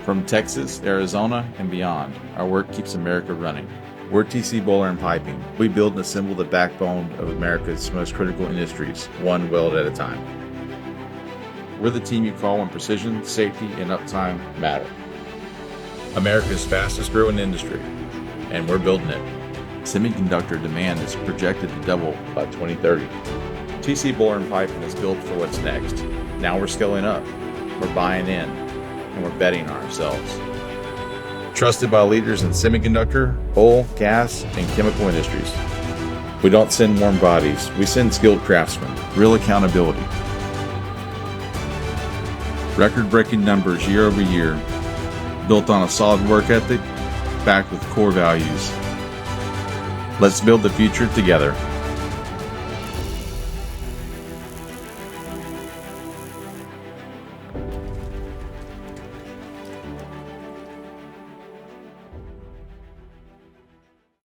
From Texas, Arizona, and beyond, our work keeps America running. We're TC Boiler and Piping. We build and assemble the backbone of America's most critical industries, one weld at a time. We're the team you call when precision, safety, and uptime matter. America's fastest growing industry, and we're building it. Semiconductor demand is projected to double by 2030. TC Boiler and Piping is built for what's next. Now we're scaling up, we're buying in, and we're betting on ourselves. Trusted by leaders in semiconductor, oil, gas, and chemical industries. We don't send warm bodies, we send skilled craftsmen, real accountability. Record-breaking numbers year over year, built on a solid work ethic, backed with core values. Let's build the future together.